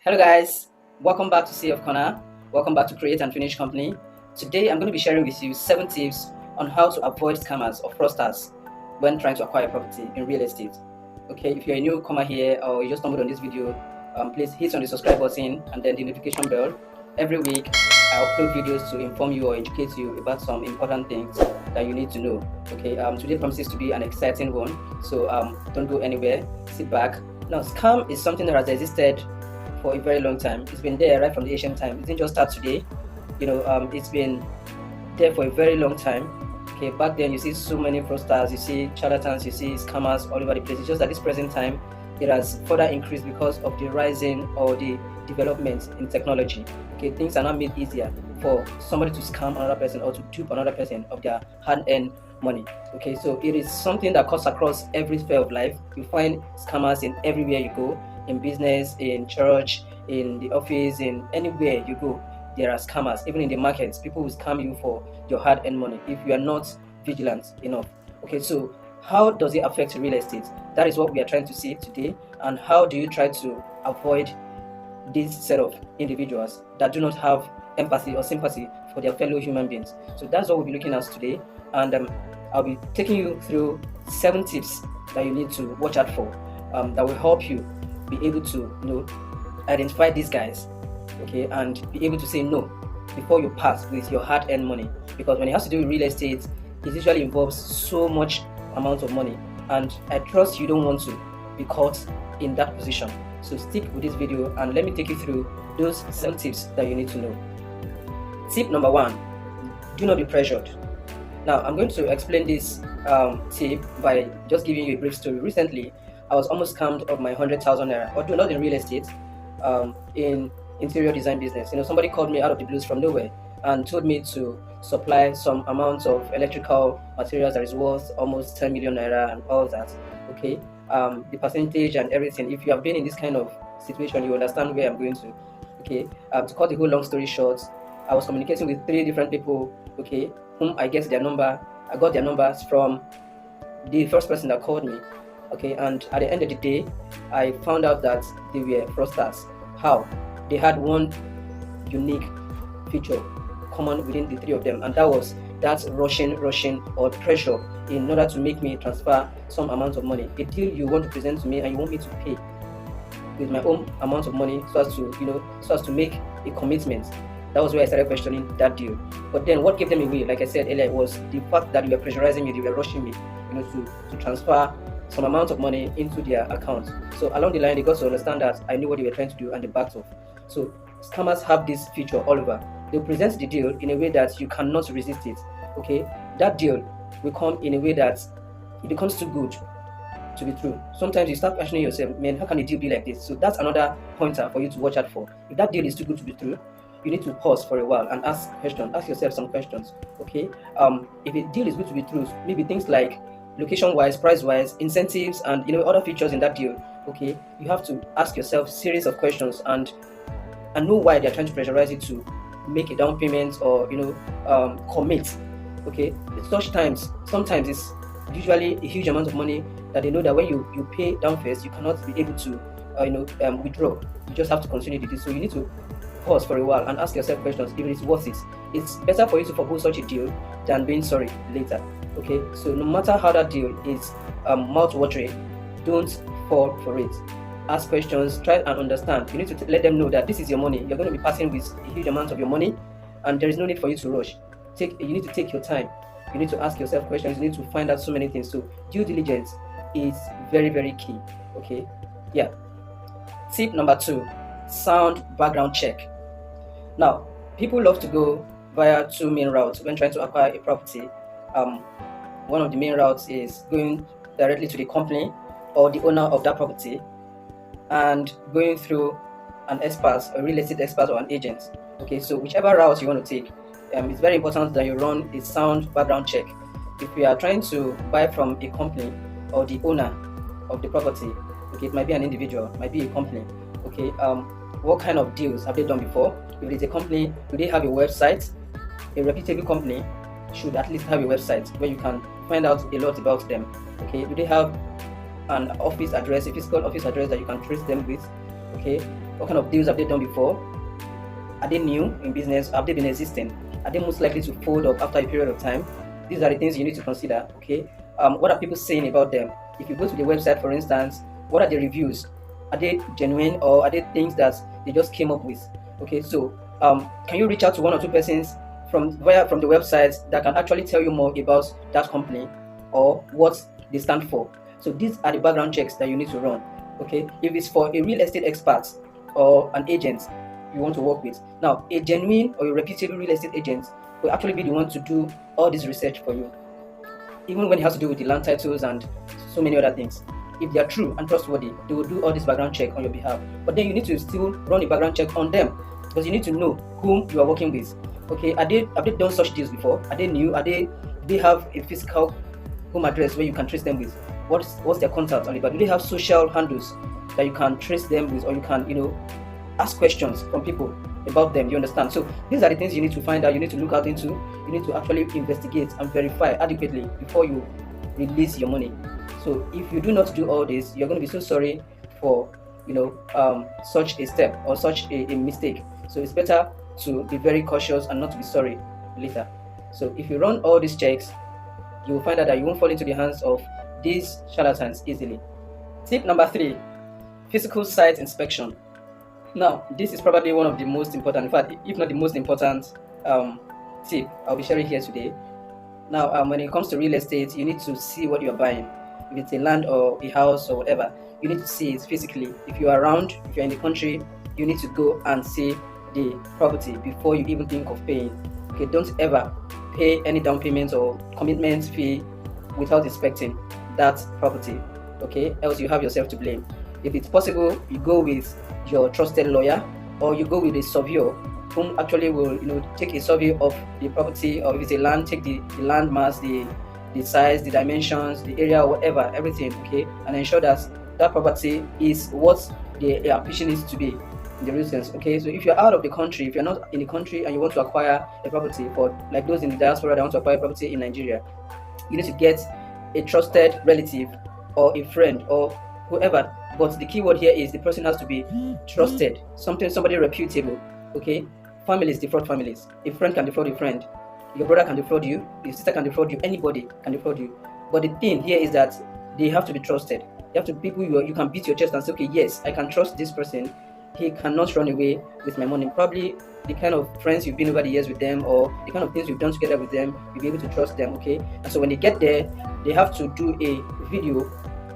Hello guys, welcome back to Sea of Corner. Welcome back to Create and Finish Company. Today I'm going to be sharing with you 7 tips on how to avoid scammers or fraudsters when trying to acquire property in real estate. Okay, if you're a newcomer here or you just stumbled on this video, please hit on the subscribe button and then the notification bell. Every week I upload videos to inform you or educate you about some important things that you need to know. Okay, today promises to be an exciting one, so don't go anywhere. Sit back. Now, scam is something that has existed for a very long time. It's been there right from the ancient time. It didn't just start today. It's been there for a very long time. Okay, back then you see so many fraudsters, you see charlatans, you see scammers all over the place. It's just at this present time it has further increased because of the rising or the development in technology. Okay, things are now made easier for somebody to scam another person or to dupe another person of their hard-earned money. Okay, so it is something that cuts across every sphere of life. You find scammers in everywhere you go, in business, in church, in the office, in anywhere you go. There are scammers. Even in the markets, people will scam you for your hard-earned money if you are not vigilant enough. Okay, so how does it affect real estate? That is what we are trying to see today. And how do you try to avoid this set of individuals that do not have empathy or sympathy for their fellow human beings? So that's what we'll be looking at today. And I'll be taking you through 7 tips that you need to watch out for, that will help you be able to identify these guys, okay, and be able to say no before you pass with your hard-earned money. Because when it has to do with real estate, it usually involves so much amount of money, and I trust you don't want to be caught in that position. So stick with this video and let me take you through those 7 tips that you need to know. Tip number 1: do not be pressured. Now I'm going to explain this tip by just giving you a brief story. Recently I was almost scammed of my 100,000 naira, although not in real estate, in interior design business. Somebody called me out of the blues from nowhere and told me to supply some amount of electrical materials that is worth almost 10 million naira and all that. Okay, the percentage and everything. If you have been in this kind of situation, you understand where I'm going to. Okay, to cut the whole long story short, I was communicating with 3 different people. Okay, whom I got their numbers from the first person that called me. Okay, and at the end of the day, I found out that they were fraudsters. How? They had one unique feature common within the 3 of them, and that was that rushing or pressure in order to make me transfer some amount of money. A deal you want to present to me and you want me to pay with my own amount of money so as to make a commitment. That was where I started questioning that deal. But then what gave them away, like I said earlier, was the fact that they were pressurizing me, they were rushing me, to transfer some amount of money into their account. So along the line, they got to understand that I knew what they were trying to do and they backed off. So scammers have this feature all over. They'll present the deal in a way that you cannot resist it. Okay, that deal will come in a way that it becomes too good to be true. Sometimes you start questioning yourself, man, how can a deal be like this? So that's another pointer for you to watch out for. If that deal is too good to be true, you need to pause for a while and ask yourself some questions. Okay, if a deal is good to be true, maybe things like location-wise, price-wise, incentives, and other features in that deal. Okay, you have to ask yourself a series of questions and know why they're trying to pressurize you to make a down payment or commit. Okay, at such times, sometimes it's usually a huge amount of money that they know that when you pay down first, you cannot be able to withdraw. You just have to continue to do so. You need to pause for a while and ask yourself questions if it's worth it. It's better for you to forgo such a deal than being sorry later. Okay, so no matter how that deal is mouth-watering, don't fall for it. Ask questions, try and understand. You need to let them know that this is your money. You're going to be passing with a huge amount of your money, and there is no need for you to rush. You need to take your time. You need to ask yourself questions. You need to find out so many things. So due diligence is very, very key. Okay, yeah. Tip number 2: sound background check. Now, people love to go via 2 main routes when trying to acquire a property. One of the main routes is going directly to the company or the owner of that property and going through an expert, a real estate expert or an agent. Okay, so whichever route you want to take, it's very important that you run a sound background check. If you are trying to buy from a company or the owner of the property, okay, it might be an individual, it might be a company. Okay, what kind of deals have they done before? If it's a company, do they have a website? A reputable company should at least have a website where you can find out a lot about them. Okay, do they have an office address, a physical office address that you can trace them with? Okay, what kind of deals have they done before? Are they new in business? Have they been existing? Are they most likely to fold up after a period of time? These are the things you need to consider. Okay, what are people saying about them? If you go to the website, for instance, what are the reviews? Are they genuine, or are they things that they just came up with? Okay, so can you reach out to one or two persons from the websites that can actually tell you more about that company or what they stand for? So these are the background checks that you need to run. Okay, if it's for a real estate expert or an agent you want to work with. Now, a genuine or a reputable real estate agent will actually be the one to do all this research for you, even when it has to do with the land titles and so many other things. If they are true and trustworthy, they will do all this background check on your behalf. But then you need to still run a background check on them, because you need to know whom you are working with. Okay, have they done such deals before? Are they new? Do they have a physical home address where you can trace them with? What's their contact on it? But do they have social handles that you can trace them with, or you can ask questions from people about them? You understand? So these are the things you need to find out, you need to look out into, you need to actually investigate and verify adequately before you release your money. So if you do not do all this, you're going to be so sorry for such a step or such a mistake. So it's better to be very cautious and not to be sorry later. So if you run all these checks, you will find out that you won't fall into the hands of these charlatans easily. Tip number 3, physical site inspection. Now, this is probably one of the most important, in fact, if not the most important tip I'll be sharing here today. Now, when it comes to real estate, you need to see what you're buying. If it's a land or a house or whatever, you need to see it physically. If you're around, if you're in the country, you need to go and see the property before you even think of paying. Okay, don't ever pay any down payment or commitment fee without inspecting that property. Okay, else you have yourself to blame. If it's possible, you go with your trusted lawyer, or you go with a surveyor whom actually will take a survey of the property, or if it's a land, take the land mass, the size, the dimensions, the area, whatever, everything. Okay, and ensure that that property is what they are pitching it to be in the real sense. Okay, so if you're out of the country, if you're not in the country and you want to acquire a property, for like those in the diaspora that want to acquire a property in Nigeria, you need to get a trusted relative or a friend or whoever. But the key word here is the person has to be trusted, somebody reputable. Okay, families defraud families. A friend can defraud a friend. Your brother can defraud you. Your sister can defraud you. Anybody can defraud you. But the thing here is that they have to be trusted. You have to be people you can beat your chest and say, okay, yes, I can trust this person. He cannot run away with my money. Probably the kind of friends you've been over the years with them, or the kind of things you've done together with them, you'll be able to trust them. Okay, and so when they get there, they have to do a video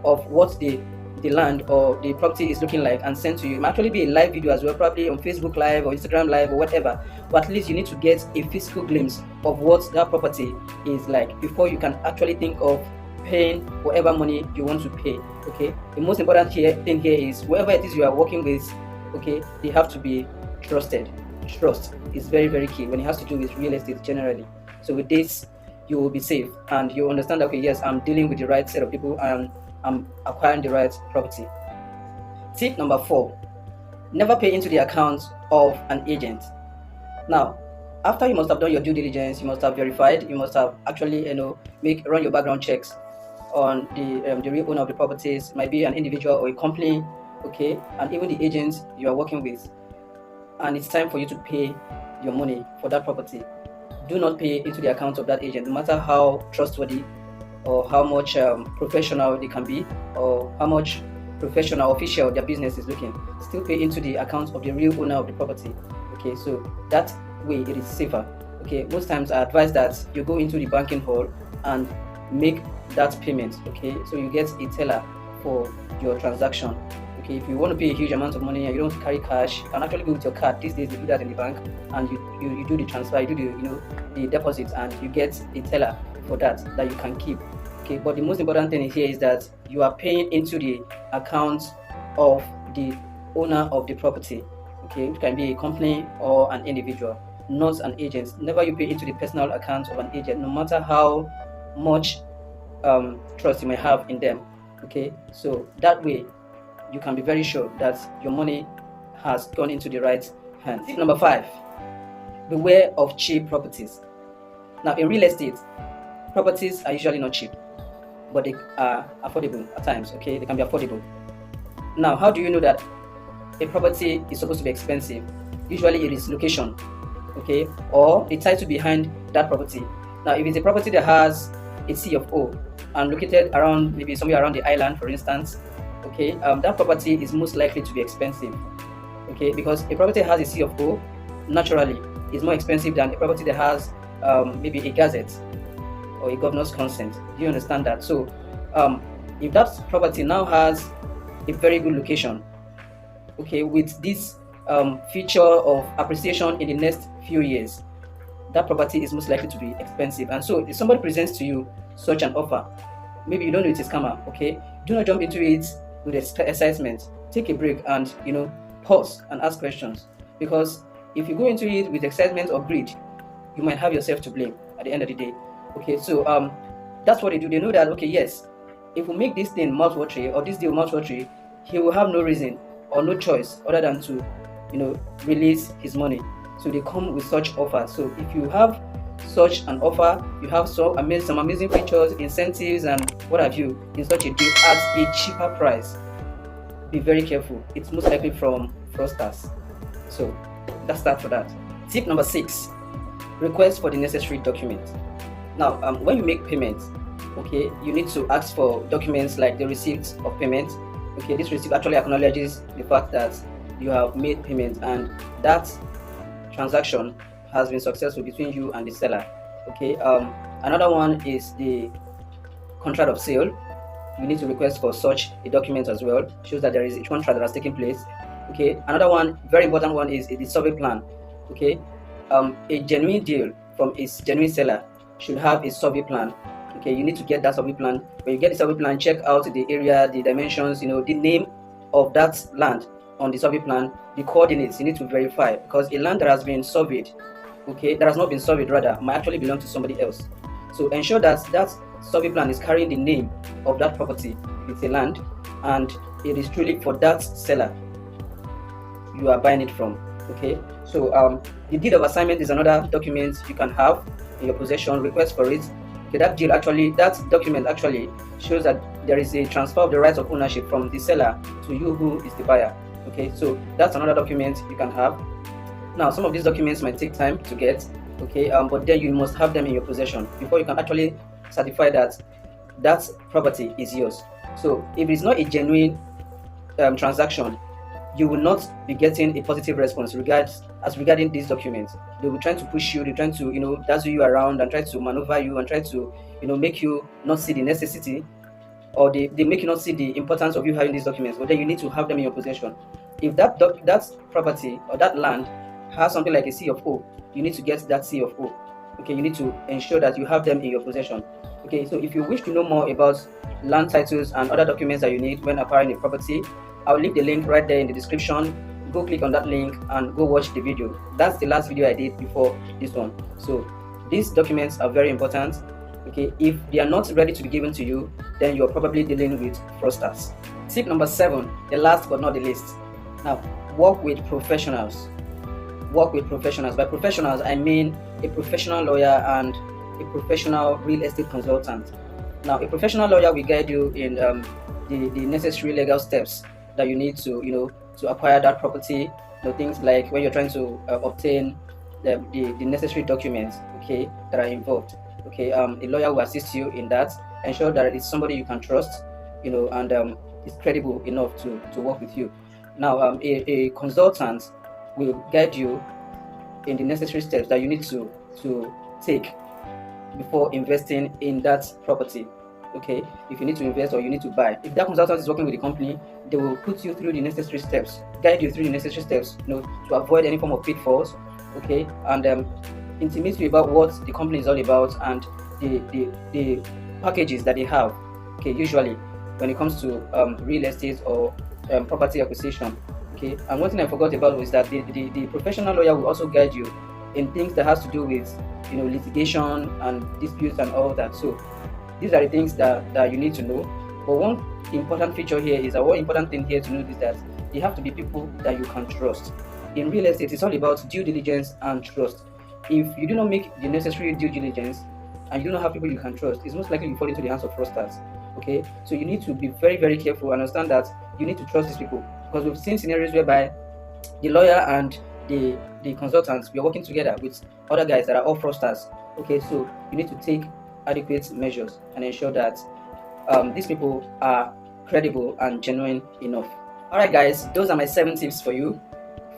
of what the land or the property is looking like and send to you. It might actually be a live video as well, probably on Facebook Live or Instagram Live or whatever. But at least you need to get a physical glimpse of what that property is like before you can actually think of paying whatever money you want to pay. Okay, the most important thing here is whoever it is you are working with, okay, they have to be trusted. Trust is very, very key when it has to do with real estate generally. So with this, you will be safe and you understand that, okay, yes, I'm dealing with the right set of people and I'm acquiring the right property. Tip number 4, never pay into the account of an agent. Now, after you must have done your due diligence, you must have verified, you must have actually run your background checks on the real owner of the properties. It might be an individual or a company, okay, and even the agents you are working with. And it's time for you to pay your money for that property. Do not pay into the account of that agent, no matter how trustworthy or how much professional they can be, or how much professional official their business is looking. Still pay into the account of the real owner of the property. Okay, so that way it is safer. Okay, most times I advise that you go into the banking hall and make that payment. Okay, so you get a teller for your transaction. Okay, if you want to pay a huge amount of money and you don't carry cash, you can actually go with your card. These days they do that in the bank, and you do the transfer, you do the deposit, and you get a teller for that you can keep. Okay, but the most important thing here is that you are paying into the account of the owner of the property. Okay, it can be a company or an individual, not an agent. Never you pay into the personal account of an agent, no matter how much trust you may have in them. Okay, so that way you can be very sure that your money has gone into the right hands. Tip number 5, beware of cheap properties. Now, in real estate, properties are usually not cheap, but they are affordable at times. Okay, they can be affordable. Now, how do you know that a property is supposed to be expensive, usually it is location, okay, or the title behind that property. Now, if it's a property that has a C of O and located around maybe somewhere around the island, for instance, okay, that property is most likely to be expensive, okay, because a property that has a C of O naturally is more expensive than a property that has maybe a gazette or a governor's consent. Do you understand that? So, if that property now has a very good location, okay, with this feature of appreciation in the next few years, that property is most likely to be expensive. And so if somebody presents to you such an offer, maybe you don't know it is scammer, okay, do not jump into it with excitement. Take a break and pause and ask questions, because if you go into it with excitement or greed, you might have yourself to blame at the end of the day. Okay, so that's what they do. They know that, okay, yes, if we make this thing mouth-watering or this deal mouth-watering, he will have no reason or no choice other than to release his money. So they come with such offers. So if you have such an offer, you have some amazing features, incentives, and what have you in such a deal at a cheaper price, be very careful. It's most likely from fraudsters. So that's that for that. Tip number 6: request for the necessary documents. Now, when you make payments, okay, you need to ask for documents like the receipt of payment. Okay, this receipt actually acknowledges the fact that you have made payment and that transaction has been successful between you and the seller. Okay, another one is the contract of sale. You need to request for such a document as well. Shows that there is a contract that has taken place. Okay, another one, very important one, is the survey plan. Okay, a genuine deal from a genuine seller should have a survey plan. Okay, you need to get that survey plan. When you get the survey plan, check out the area, the dimensions, the name of that land on the survey plan, the coordinates. You need to verify, because a land that has been surveyed, okay, that has not been surveyed rather, might actually belong to somebody else. So ensure that that survey plan is carrying the name of that property, if it's a land, and it is truly for that seller you are buying it from. Okay, so the deed of assignment is another document you can have in your possession. Request for it. Okay, that document actually shows that there is a transfer of the rights of ownership from the seller to you, who is the buyer. Okay, so that's another document you can have. Now, some of these documents might take time to get, okay, but then you must have them in your possession before you can actually certify that that property is yours. So if it's not a genuine transaction, you will not be getting a positive response regarding these documents. They will try to push you, they're trying to dazzle you around and try to maneuver you and try to make you not see the necessity, or they make you not see the importance of you having these documents. But then you need to have them in your possession. If that property or that land has something like a C of O, you need to get that C of O. Okay, you need to ensure that you have them in your possession. Okay, so if you wish to know more about land titles and other documents that you need when acquiring a property, I'll leave the link right there in the description. Go click on that link and go watch the video. That's the last video I did before this one. So these documents are very important. Okay, if they are not ready to be given to you, then you're probably dealing with fraudsters. Tip number 7, the last but not the least. Now, work with professionals. Work with professionals. By professionals, I mean a professional lawyer and a professional real estate consultant. Now, a professional lawyer will guide you in the necessary legal steps that you need to to acquire that property. Things like when you're trying to obtain the necessary documents, okay, that are involved. Okay, a lawyer will assist you in that. Ensure that it's somebody you can trust, and is credible enough to work with you. Now, a consultant will guide you in the necessary steps that you need to take before investing in that property. Okay, if you need to invest or you need to buy, if that consultant is working with the company, they will put you through the necessary steps, guide you through the necessary steps, to avoid any form of pitfalls. Okay, and intimate you about what the company is all about and the packages that they have. Okay, usually when it comes to real estate or property acquisition. Okay, and one thing I forgot about was that the professional lawyer will also guide you in things that has to do with litigation and disputes and all that. So these are the things that you need to know. But one important feature here is, one important thing here to know is that you have to be people that you can trust. In real estate, it's all about due diligence and trust. If you do not make the necessary due diligence and you do not have people you can trust, it's most likely you fall into the hands of fraudsters. Okay, so you need to be very, very careful and understand that you need to trust these people. because we've seen scenarios whereby the lawyer and the consultants, we are working together with other guys that are all fraudsters. Okay, so you need to take adequate measures and ensure that these people are credible and genuine enough. All right, guys, those are my 7 tips for you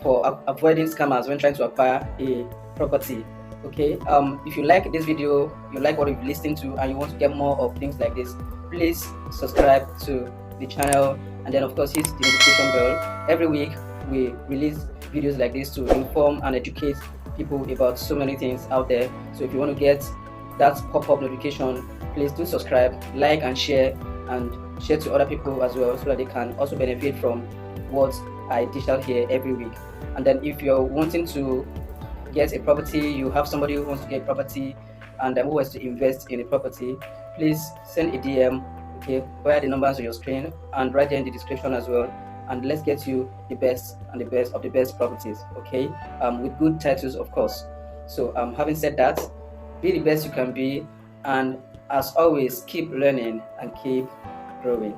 for avoiding scammers when trying to acquire a property. Okay, if you like this video, you like what you've listened to, and you want to get more of things like this, please subscribe to the channel, and then of course hit the notification bell. Every week we release videos like this to inform and educate people about so many things out there. So if you want to get that pop-up notification, please do subscribe, like, and share to other people as well, so that they can also benefit from what I dish out here every week. And then if you're wanting to get a property, you have somebody who wants to get property and who wants to invest in a property, please send a DM, okay, via the numbers on your screen and right there in the description as well, and let's get you the best and the best of the best properties, okay, with good titles, of course. So having said that, be the best you can be, and as always, keep learning and keep growing.